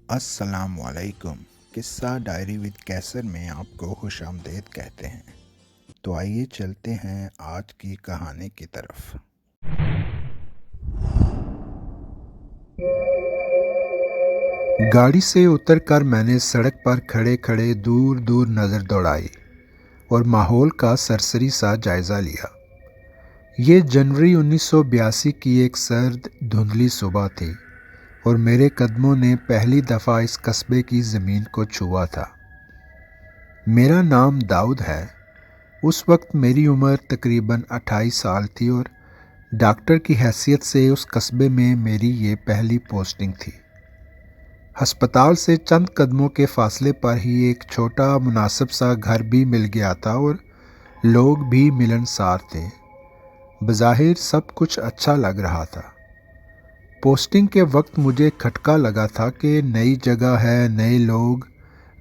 السلام علیکم۔ قصہ ڈائری ود کیسر میں آپ کو خوش آمدید کہتے ہیں۔ تو آئیے چلتے ہیں آج کی کہانی کی طرف۔ گاڑی سے اتر کر میں نے سڑک پر کھڑے کھڑے دور دور نظر دوڑائی اور ماحول کا سرسری سا جائزہ لیا۔ یہ جنوری 1982 کی ایک سرد دھندلی صبح تھی اور میرے قدموں نے پہلی دفعہ اس قصبے کی زمین کو چھوا تھا۔ میرا نام داؤد ہے۔ اس وقت میری عمر تقریباً 28 سال تھی اور ڈاکٹر کی حیثیت سے اس قصبے میں میری یہ پہلی پوسٹنگ تھی۔ ہسپتال سے چند قدموں کے فاصلے پر ہی ایک چھوٹا مناسب سا گھر بھی مل گیا تھا اور لوگ بھی ملنسار تھے۔ بظاہر سب کچھ اچھا لگ رہا تھا۔ پوسٹنگ کے وقت مجھے کھٹکا لگا تھا کہ نئی جگہ ہے، نئے لوگ،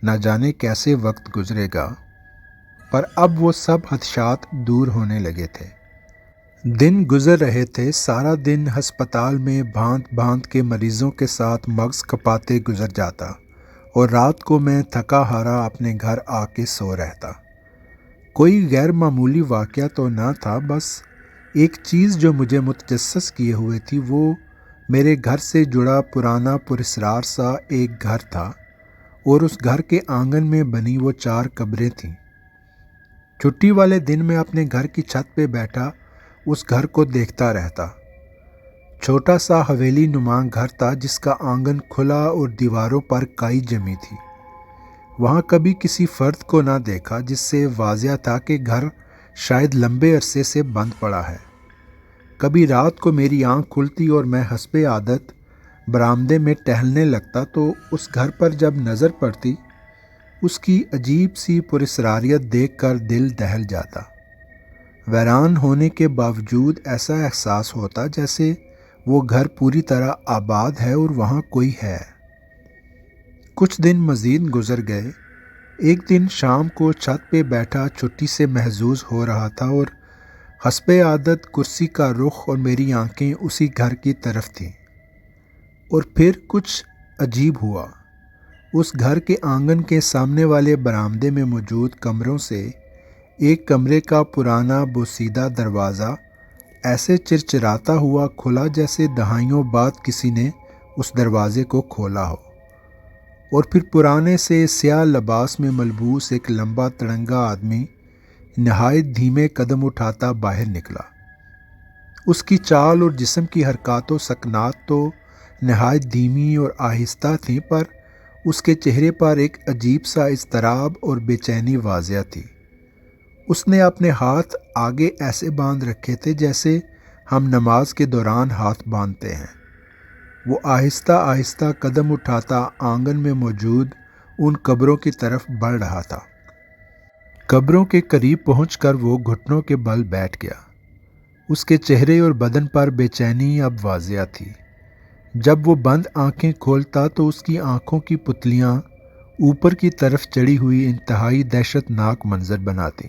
نہ جانے کیسے وقت گزرے گا، پر اب وہ سب خدشات دور ہونے لگے تھے۔ دن گزر رہے تھے، سارا دن ہسپتال میں بھانت بھانت کے مریضوں کے ساتھ مغز کھپاتے گزر جاتا اور رات کو میں تھکا ہارا اپنے گھر آ کے سو رہتا۔ کوئی غیر معمولی واقعہ تو نہ تھا، بس ایک چیز جو مجھے متجسس کیے ہوئے تھی، وہ میرے گھر سے جڑا پرانا پراسرار سا ایک گھر تھا اور اس گھر کے آنگن میں بنی وہ 4 قبریں تھیں۔ چھٹی والے دن میں اپنے گھر کی چھت پہ بیٹھا اس گھر کو دیکھتا رہتا۔ چھوٹا سا حویلی نما گھر تھا جس کا آنگن کھلا اور دیواروں پر کائی جمی تھی۔ وہاں کبھی کسی فرد کو نہ دیکھا، جس سے واضح تھا کہ گھر شاید لمبے عرصے سے بند پڑا ہے۔ کبھی رات کو میری آنکھ کھلتی اور میں حسب عادت برآمدے میں ٹہلنے لگتا تو اس گھر پر جب نظر پڑتی، اس کی عجیب سی پراسراریت دیکھ کر دل دہل جاتا۔ ویران ہونے کے باوجود ایسا احساس ہوتا جیسے وہ گھر پوری طرح آباد ہے اور وہاں کوئی ہے۔ کچھ دن مزید گزر گئے۔ ایک دن شام کو چھت پہ بیٹھا چھٹی سے محظوظ ہو رہا تھا اور حسب عادت کرسی کا رخ اور میری آنکھیں اسی گھر کی طرف تھیں، اور پھر کچھ عجیب ہوا۔ اس گھر کے آنگن کے سامنے والے برآمدے میں موجود کمروں سے ایک کمرے کا پرانا بوسیدہ دروازہ ایسے چرچراتا ہوا کھلا جیسے دہائیوں بعد کسی نے اس دروازے کو کھولا ہو، اور پھر پرانے سے سیاہ لباس میں ملبوس ایک لمبا تڑنگا آدمی نہایت دھیمے قدم اٹھاتا باہر نکلا۔ اس کی چال اور جسم کی حرکات و سکنات تو نہایت دھیمی اور آہستہ تھیں، پر اس کے چہرے پر ایک عجیب سا اضطراب اور بے چینی واضح تھی۔ اس نے اپنے ہاتھ آگے ایسے باندھ رکھے تھے جیسے ہم نماز کے دوران ہاتھ باندھتے ہیں۔ وہ آہستہ آہستہ قدم اٹھاتا آنگن میں موجود ان قبروں کی طرف بڑھ رہا تھا۔ قبروں کے قریب پہنچ کر وہ گھٹنوں کے بل بیٹھ گیا۔ اس کے چہرے اور بدن پر بے چینی اب واضح تھی۔ جب وہ بند آنکھیں کھولتا تو اس کی آنکھوں کی پتلیاں اوپر کی طرف چڑھی ہوئی انتہائی دہشت ناک منظر بناتی۔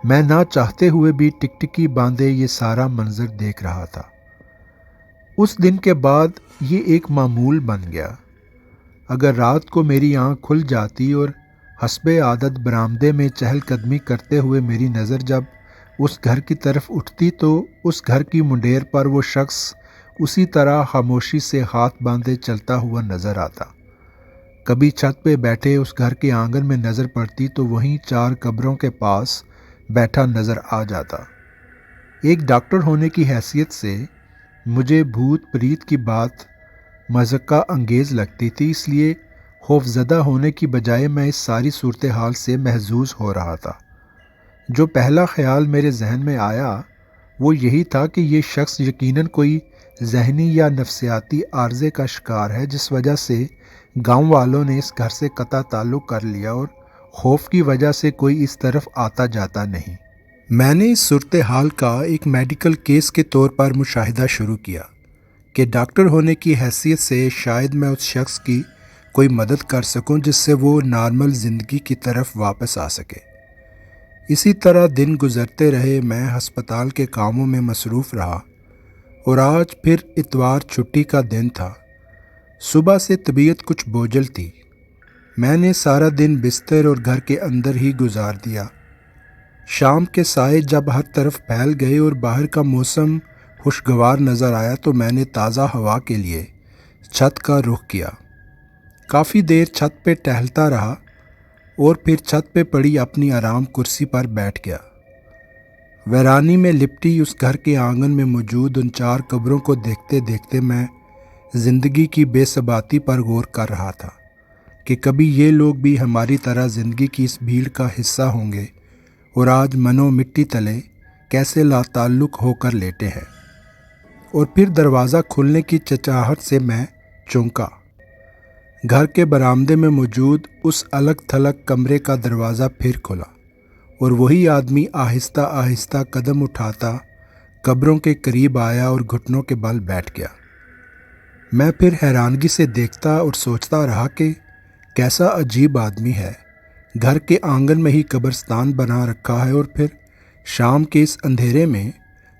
میں نہ چاہتے ہوئے بھی ٹکٹکی باندھے یہ سارا منظر دیکھ رہا تھا۔ اس دن کے بعد یہ ایک معمول بن گیا۔ اگر رات کو میری آنکھ کھل جاتی اور حسب عادت برآمدے میں چہل قدمی کرتے ہوئے میری نظر جب اس گھر کی طرف اٹھتی تو اس گھر کی منڈیر پر وہ شخص اسی طرح خاموشی سے ہاتھ باندھے چلتا ہوا نظر آتا۔ کبھی چھت پہ بیٹھے اس گھر کے آنگن میں نظر پڑتی تو وہیں 4 قبروں کے پاس بیٹھا نظر آ جاتا۔ ایک ڈاکٹر ہونے کی حیثیت سے مجھے بھوت پریت کی بات مضحکہ انگیز لگتی تھی، اس لیے خوف زدہ ہونے کی بجائے میں اس ساری صورتحال سے محظوظ ہو رہا تھا۔ جو پہلا خیال میرے ذہن میں آیا وہ یہی تھا کہ یہ شخص یقیناً کوئی ذہنی یا نفسیاتی عارضے کا شکار ہے، جس وجہ سے گاؤں والوں نے اس گھر سے قطع تعلق کر لیا اور خوف کی وجہ سے کوئی اس طرف آتا جاتا نہیں۔ میں نے اس صورتحال کا ایک میڈیکل کیس کے طور پر مشاہدہ شروع کیا کہ ڈاکٹر ہونے کی حیثیت سے شاید میں اس شخص کی کوئی مدد کر سکوں جس سے وہ نارمل زندگی کی طرف واپس آ سکے۔ اسی طرح دن گزرتے رہے، میں ہسپتال کے کاموں میں مصروف رہا، اور آج پھر اتوار چھٹی کا دن تھا۔ صبح سے طبیعت کچھ بوجھل تھی۔ میں نے سارا دن بستر اور گھر کے اندر ہی گزار دیا۔ شام کے سائے جب ہر طرف پھیل گئے اور باہر کا موسم خوشگوار نظر آیا تو میں نے تازہ ہوا کے لیے چھت کا رخ کیا۔ کافی دیر چھت پہ ٹہلتا رہا اور پھر چھت پہ پڑی اپنی آرام کرسی پر بیٹھ گیا۔ ویرانی میں لپٹی اس گھر کے آنگن میں موجود ان 4 قبروں کو دیکھتے دیکھتے میں زندگی کی بے ثباتی پر غور کر رہا تھا کہ کبھی یہ لوگ بھی ہماری طرح زندگی کی اس بھیڑ کا حصہ ہوں گے اور آج منو مٹی تلے کیسے لا تعلق ہو کر لیٹے ہیں۔ اور پھر دروازہ کھلنے کی چچاہٹ سے میں چونکا۔ گھر کے برآمدے میں موجود اس الگ تھلگ کمرے کا دروازہ پھر کھلا اور وہی آدمی آہستہ آہستہ قدم اٹھاتا قبروں کے قریب آیا اور گھٹنوں کے بل بیٹھ گیا۔ میں پھر حیرانگی سے دیکھتا اور سوچتا رہا کہ کیسا عجیب آدمی ہے، گھر کے آنگن میں ہی قبرستان بنا رکھا ہے اور پھر شام کے اس اندھیرے میں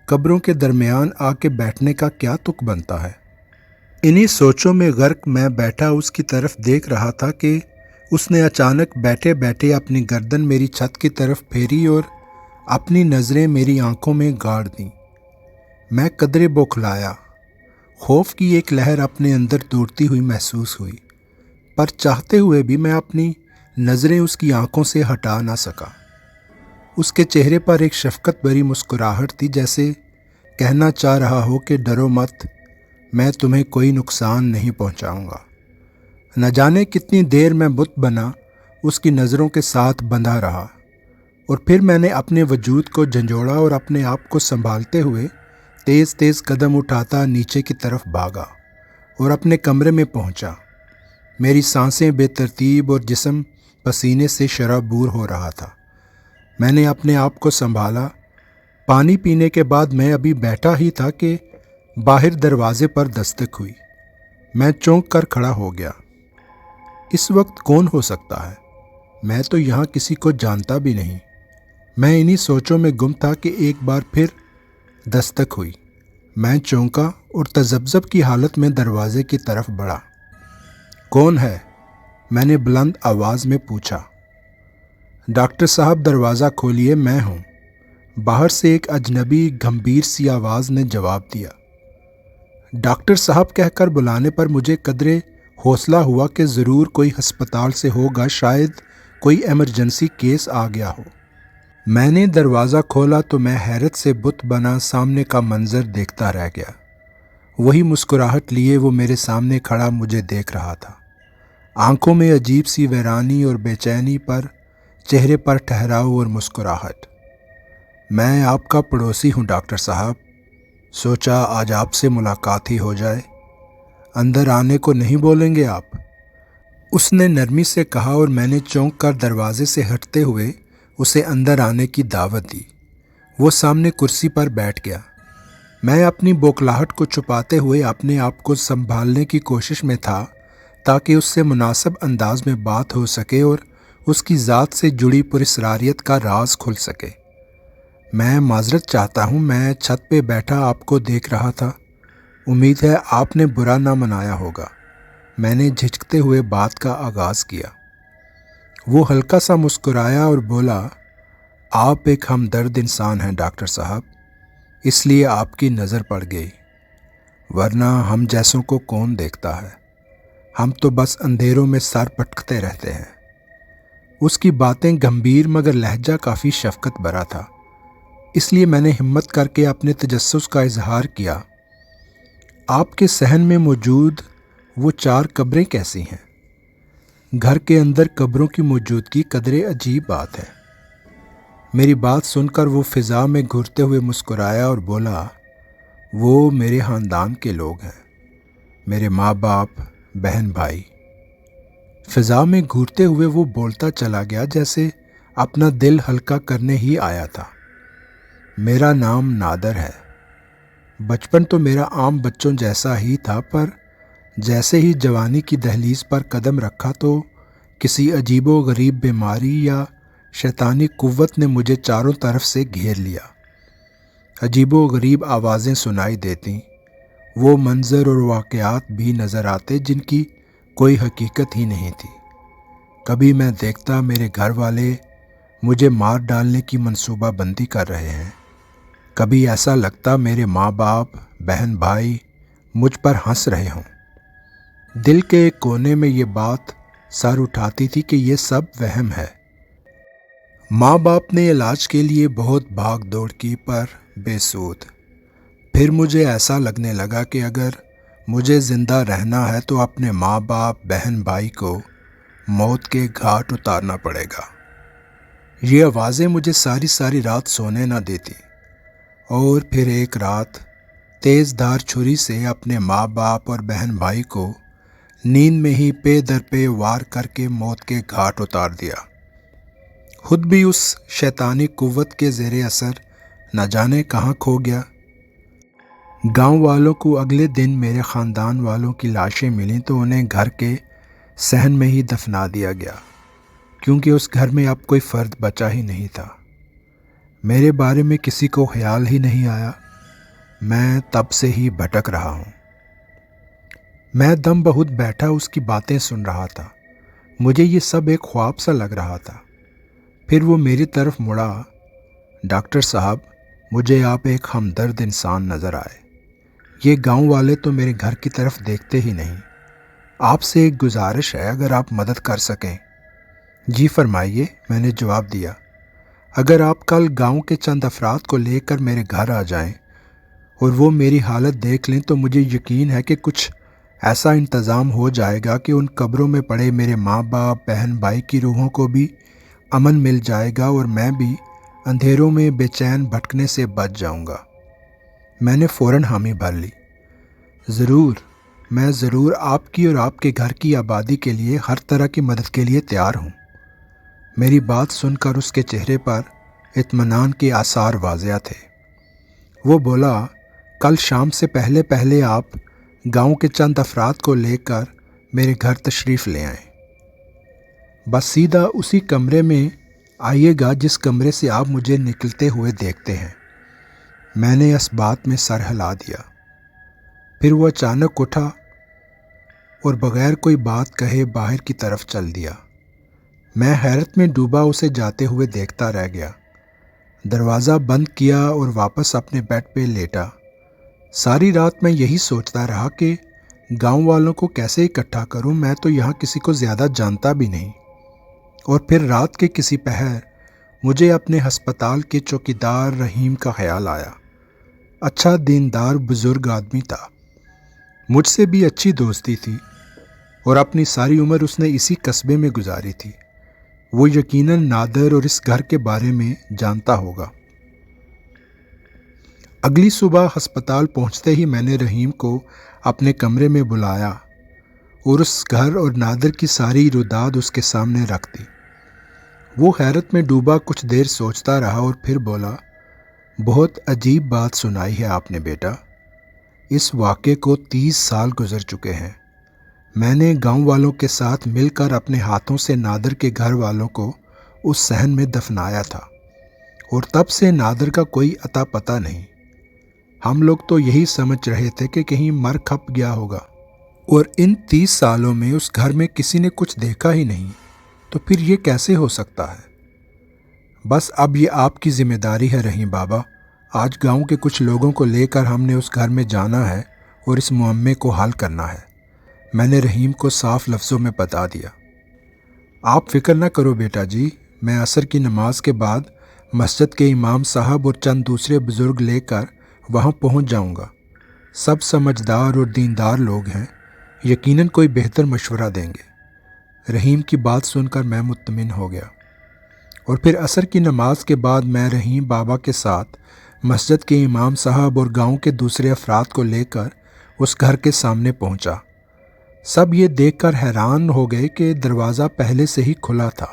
قبروں کے درمیان آ کے بیٹھنے کا کیا تک بنتا ہے۔ انہی سوچوں میں غرق میں بیٹھا اس کی طرف دیکھ رہا تھا کہ اس نے اچانک بیٹھے بیٹھے اپنی گردن میری چھت کی طرف پھیری اور اپنی نظریں میری آنکھوں میں گاڑ دیں۔ میں قدرے بوکھلایا۔ خوف کی ایک لہر اپنے اندر دوڑتی ہوئی محسوس ہوئی، پر چاہتے ہوئے بھی میں اپنی نظریں اس کی آنکھوں سے ہٹا نہ سکا۔ اس کے چہرے پر ایک شفقت بھری مسکراہٹ تھی، جیسے کہنا چاہ رہا ہو کہ ڈرو مت، میں تمہیں کوئی نقصان نہیں پہنچاؤں گا۔ نہ جانے کتنی دیر میں بت بنا اس کی نظروں کے ساتھ بندھا رہا، اور پھر میں نے اپنے وجود کو جھنجھوڑا اور اپنے آپ کو سنبھالتے ہوئے تیز تیز قدم اٹھاتا نیچے کی طرف بھاگا اور اپنے کمرے میں پہنچا۔ میری سانسیں بے ترتیب اور جسم پسینے سے شرابور ہو رہا تھا۔ میں نے اپنے آپ کو سنبھالا۔ پانی پینے کے بعد میں ابھی بیٹھا ہی تھا کہ باہر دروازے پر دستک ہوئی۔ میں چونک کر کھڑا ہو گیا۔ اس وقت کون ہو سکتا ہے؟ میں تو یہاں کسی کو جانتا بھی نہیں۔ میں انہی سوچوں میں گم تھا کہ ایک بار پھر دستک ہوئی۔ میں چونکا اور تذبذب کی حالت میں دروازے کی طرف بڑھا۔ کون ہے؟ میں نے بلند آواز میں پوچھا۔ ڈاکٹر صاحب دروازہ کھولیے، میں ہوں، باہر سے ایک اجنبی گمبھیر سی آواز نے جواب دیا۔ ڈاکٹر صاحب کہہ کر بلانے پر مجھے قدرے حوصلہ ہوا کہ ضرور کوئی ہسپتال سے ہوگا، شاید کوئی ایمرجنسی کیس آ گیا ہو۔ میں نے دروازہ کھولا تو میں حیرت سے بت بنا سامنے کا منظر دیکھتا رہ گیا۔ وہی مسکراہٹ لیے وہ میرے سامنے کھڑا مجھے دیکھ رہا تھا، آنکھوں میں عجیب سی ویرانی اور بے چینی، پر چہرے پر ٹھہراؤ اور مسکراہٹ۔ میں آپ کا پڑوسی ہوں ڈاکٹر صاحب، سوچا آج آپ سے ملاقات ہی ہو جائے۔ اندر آنے کو نہیں بولیں گے آپ؟ اس نے نرمی سے کہا اور میں نے چونک کر دروازے سے ہٹتے ہوئے اسے اندر آنے کی دعوت دی۔ وہ سامنے کرسی پر بیٹھ گیا۔ میں اپنی بوکھلاہٹ کو چھپاتے ہوئے اپنے آپ کو سنبھالنے کی کوشش میں تھا تاکہ اس سے مناسب انداز میں بات ہو سکے اور اس کی ذات سے جڑی پراسراریت کا راز کھل سکے۔ میں معذرت چاہتا ہوں، میں چھت پہ بیٹھا آپ کو دیکھ رہا تھا، امید ہے آپ نے برا نہ منایا ہوگا۔ میں نے جھجکتے ہوئے بات کا آغاز کیا۔ وہ ہلکا سا مسکرایا اور بولا، آپ ایک ہمدرد انسان ہیں ڈاکٹر صاحب، اس لیے آپ کی نظر پڑ گئی، ورنہ ہم جیسوں کو کون دیکھتا ہے، ہم تو بس اندھیروں میں سر پٹکتے رہتے ہیں۔ اس کی باتیں گمبھیر مگر لہجہ کافی شفقت بھرا تھا، اس لیے میں نے ہمت کر کے اپنے تجسس کا اظہار کیا۔ آپ کے صحن میں موجود وہ 4 قبریں کیسی ہیں؟ گھر کے اندر قبروں کی موجودگی قدرے عجیب بات ہے۔ میری بات سن کر وہ فضا میں گھورتے ہوئے مسکرایا اور بولا، وہ میرے خاندان کے لوگ ہیں، میرے ماں باپ، بہن بھائی۔ فضا میں گھورتے ہوئے وہ بولتا چلا گیا جیسے اپنا دل ہلکا کرنے ہی آیا تھا۔ میرا نام نادر ہے۔ بچپن تو میرا عام بچوں جیسا ہی تھا، پر جیسے ہی جوانی کی دہلیز پر قدم رکھا تو کسی عجیب و غریب بیماری یا شیطانی قوت نے مجھے چاروں طرف سے گھیر لیا۔ عجیب و غریب آوازیں سنائی دیتیں وہ منظر اور واقعات بھی نظر آتے جن کی کوئی حقیقت ہی نہیں تھی۔ کبھی میں دیکھتا میرے گھر والے مجھے مار ڈالنے کی منصوبہ بندی کر رہے ہیں، کبھی ایسا لگتا میرے ماں باپ بہن بھائی مجھ پر ہنس رہے ہوں۔ دل کے ایک کونے میں یہ بات سر اٹھاتی تھی کہ یہ سب وہم ہے۔ ماں باپ نے علاج کے لیے بہت بھاگ دوڑ کی پر بے سود۔ پھر مجھے ایسا لگنے لگا کہ اگر مجھے زندہ رہنا ہے تو اپنے ماں باپ بہن بھائی کو موت کے گھاٹ اتارنا پڑے گا۔ یہ آوازیں مجھے ساری ساری رات سونے نہ دیتی، اور پھر ایک رات تیز دھار چھری سے اپنے ماں باپ اور بہن بھائی کو نیند میں ہی پے در پے وار کر کے موت کے گھاٹ اتار دیا۔ خود بھی اس شیطانی قوت کے زیر اثر نہ جانے کہاں کھو گیا۔ گاؤں والوں کو اگلے دن میرے خاندان والوں کی لاشیں ملیں تو انہیں گھر کے صحن میں ہی دفنا دیا گیا، کیونکہ اس گھر میں اب کوئی فرد بچا ہی نہیں تھا۔ میرے بارے میں کسی کو خیال ہی نہیں آیا۔ میں تب سے ہی بھٹک رہا ہوں۔ میں دم بہت بیٹھا اس کی باتیں سن رہا تھا۔ مجھے یہ سب ایک خواب سا لگ رہا تھا۔ پھر وہ میری طرف مڑا۔ ڈاکٹر صاحب، مجھے آپ ایک ہمدرد انسان نظر آئے۔ یہ گاؤں والے تو میرے گھر کی طرف دیکھتے ہی نہیں۔ آپ سے ایک گزارش ہے، اگر آپ مدد کر سکیں۔ جی فرمائیے، میں نے جواب دیا۔ اگر آپ کل گاؤں کے چند افراد کو لے کر میرے گھر آ جائیں اور وہ میری حالت دیکھ لیں تو مجھے یقین ہے کہ کچھ ایسا انتظام ہو جائے گا کہ ان قبروں میں پڑے میرے ماں باپ بہن بھائی کی روحوں کو بھی امن مل جائے گا اور میں بھی اندھیروں میں بے چین بھٹکنے سے بچ جاؤں گا۔ میں نے فوراً حامی بھر لی۔ ضرور، میں ضرور آپ کی اور آپ کے گھر کی آبادی کے لیے ہر طرح کی مدد کے لیے تیار ہوں۔ میری بات سن کر اس کے چہرے پر اطمینان کے آثار واضح تھے۔ وہ بولا، کل شام سے پہلے پہلے آپ گاؤں کے چند افراد کو لے کر میرے گھر تشریف لے آئیں۔ بس سیدھا اسی کمرے میں آئیے گا جس کمرے سے آپ مجھے نکلتے ہوئے دیکھتے ہیں۔ میں نے اس بات میں سر ہلا دیا۔ پھر وہ اچانک اٹھا اور بغیر کوئی بات کہے باہر کی طرف چل دیا۔ میں حیرت میں ڈوبا اسے جاتے ہوئے دیکھتا رہ گیا۔ دروازہ بند کیا اور واپس اپنے بیڈ پہ لیٹا۔ ساری رات میں یہی سوچتا رہا کہ گاؤں والوں کو کیسے اکٹھا کروں، میں تو یہاں کسی کو زیادہ جانتا بھی نہیں۔ اور پھر رات کے کسی پہر مجھے اپنے ہسپتال کے چوکیدار رحیم کا خیال آیا۔ اچھا دیندار بزرگ آدمی تھا، مجھ سے بھی اچھی دوستی تھی، اور اپنی ساری عمر اس نے اسی قصبے میں گزاری تھی۔ وہ یقیناً نادر اور اس گھر کے بارے میں جانتا ہوگا۔ اگلی صبح ہسپتال پہنچتے ہی میں نے رحیم کو اپنے کمرے میں بلایا اور اس گھر اور نادر کی ساری روداد اس کے سامنے رکھ دی۔ وہ حیرت میں ڈوبا کچھ دیر سوچتا رہا اور پھر بولا، بہت عجیب بات سنائی ہے آپ نے بیٹا۔ اس واقعے کو 30 سال گزر چکے ہیں۔ میں نے گاؤں والوں کے ساتھ مل کر اپنے ہاتھوں سے نادر کے گھر والوں کو اس صحن میں دفنایا تھا، اور تب سے نادر کا کوئی اتا پتہ نہیں۔ ہم لوگ تو یہی سمجھ رہے تھے کہ کہیں مر کھپ گیا ہوگا، اور ان 30 سالوں میں اس گھر میں کسی نے کچھ دیکھا ہی نہیں، تو پھر یہ کیسے ہو سکتا ہے؟ بس اب یہ آپ کی ذمہ داری ہے رحیم بابا۔ آج گاؤں کے کچھ لوگوں کو لے کر ہم نے اس گھر میں جانا ہے اور اس معمے کو حل کرنا ہے۔ میں نے رحیم کو صاف لفظوں میں بتا دیا۔ آپ فکر نہ کرو بیٹا جی، میں عصر کی نماز کے بعد مسجد کے امام صاحب اور چند دوسرے بزرگ لے کر وہاں پہنچ جاؤں گا۔ سب سمجھدار اور دیندار لوگ ہیں، یقیناً کوئی بہتر مشورہ دیں گے۔ رحیم کی بات سن کر میں مطمئن ہو گیا، اور پھر عصر کی نماز کے بعد میں رحیم بابا کے ساتھ مسجد کے امام صاحب اور گاؤں کے دوسرے افراد کو لے کر اس گھر کے سامنے پہنچا۔ سب یہ دیکھ کر حیران ہو گئے کہ دروازہ پہلے سے ہی کھلا تھا۔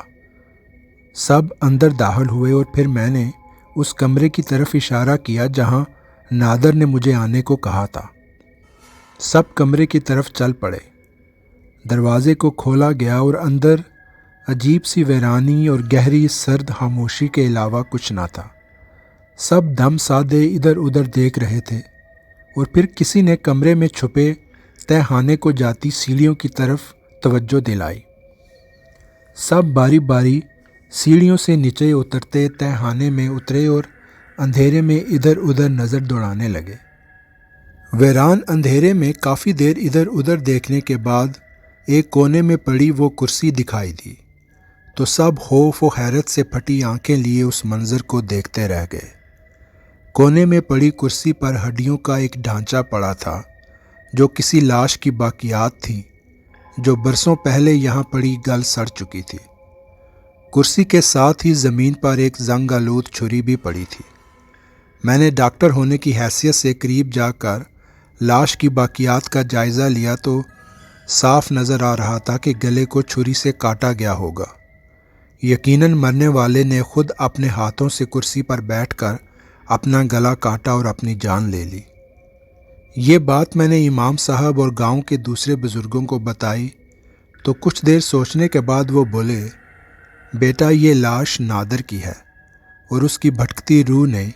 سب اندر داخل ہوئے اور پھر میں نے اس کمرے کی طرف اشارہ کیا جہاں نادر نے مجھے آنے کو کہا تھا۔ سب کمرے کی طرف چل پڑے۔ دروازے کو کھولا گیا اور اندر عجیب سی ویرانی اور گہری سرد خاموشی کے علاوہ کچھ نہ تھا۔ سب دم سادے ادھر ادھر دیکھ رہے تھے، اور پھر کسی نے کمرے میں چھپے تہخانے کو جاتی سیڑھیوں کی طرف توجہ دلائی۔ سب باری باری سیڑھیوں سے نیچے اترتے تہخانے میں اترے اور اندھیرے میں ادھر ادھر نظر دوڑانے لگے۔ ویران اندھیرے میں کافی دیر ادھر ادھر دیکھنے کے بعد ایک کونے میں پڑی وہ کرسی دکھائی دی تو سب خوف و حیرت سے پھٹی آنکھیں لیے اس منظر کو دیکھتے رہ گئے۔ کونے میں پڑی کرسی پر ہڈیوں کا ایک ڈھانچہ پڑا تھا جو کسی لاش کی باقیات تھیں جو برسوں پہلے یہاں پڑی گل سڑ چکی تھی۔ کرسی کے ساتھ ہی زمین پر ایک زنگ آلود چھری بھی پڑی تھی۔ میں نے ڈاکٹر ہونے کی حیثیت سے قریب جا کر لاش کی باقیات کا جائزہ لیا تو صاف نظر آ رہا تھا کہ گلے کو چھری سے کاٹا گیا ہوگا۔ یقیناً مرنے والے نے خود اپنے ہاتھوں سے کرسی پر بیٹھ کر اپنا گلا کاٹا اور اپنی جان لے لی۔ یہ بات میں نے امام صاحب اور گاؤں کے دوسرے بزرگوں کو بتائی تو کچھ دیر سوچنے کے بعد وہ بولے، بیٹا یہ لاش نادر کی ہے اور اس کی بھٹکتی روح نے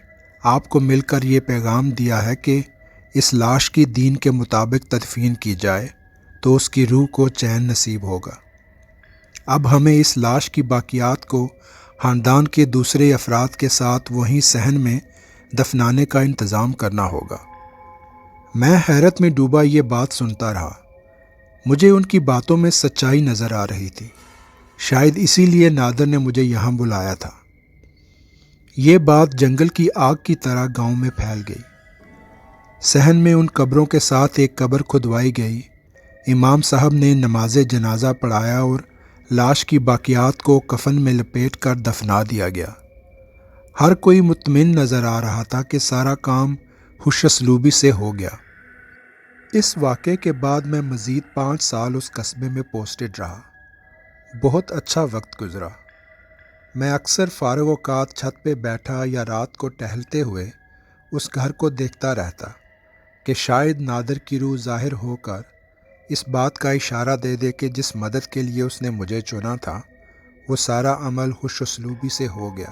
آپ کو مل کر یہ پیغام دیا ہے کہ اس لاش کی دین کے مطابق تدفین کی جائے تو اس کی روح کو چین نصیب ہوگا۔ اب ہمیں اس لاش کی باقیات کو خاندان کے دوسرے افراد کے ساتھ وہیں صحن میں دفنانے کا انتظام کرنا ہوگا۔ میں حیرت میں ڈوبا یہ بات سنتا رہا۔ مجھے ان کی باتوں میں سچائی نظر آ رہی تھی۔ شاید اسی لیے نادر نے مجھے یہاں بلایا تھا۔ یہ بات جنگل کی آگ کی طرح گاؤں میں پھیل گئی۔ صحن میں ان قبروں کے ساتھ ایک قبر کھدوائی گئی۔ امام صاحب نے نماز جنازہ پڑھایا اور لاش کی باقیات کو کفن میں لپیٹ کر دفنا دیا گیا۔ ہر کوئی مطمئن نظر آ رہا تھا کہ سارا کام خوش اسلوبی سے ہو گیا۔ اس واقعے کے بعد میں مزید 5 سال اس قصبے میں پوسٹڈ رہا۔ بہت اچھا وقت گزرا۔ میں اکثر فارغ اوقات چھت پہ بیٹھا یا رات کو ٹہلتے ہوئے اس گھر کو دیکھتا رہتا کہ شاید نادر کی روح ظاہر ہو کر اس بات کا اشارہ دے دے کہ جس مدد کے لیے اس نے مجھے چنا تھا وہ سارا عمل خوش اسلوبی سے ہو گیا۔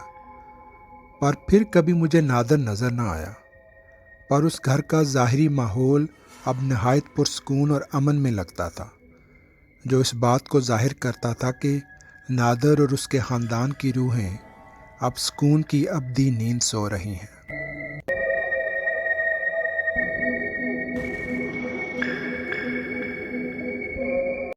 پر پھر کبھی مجھے نادر نظر نہ آیا، پر اس گھر کا ظاہری ماحول اب نہایت پرسکون اور امن میں لگتا تھا، جو اس بات کو ظاہر کرتا تھا کہ نادر اور اس کے خاندان کی روحیں اب سکون کی ابدی نیند سو رہی ہیں۔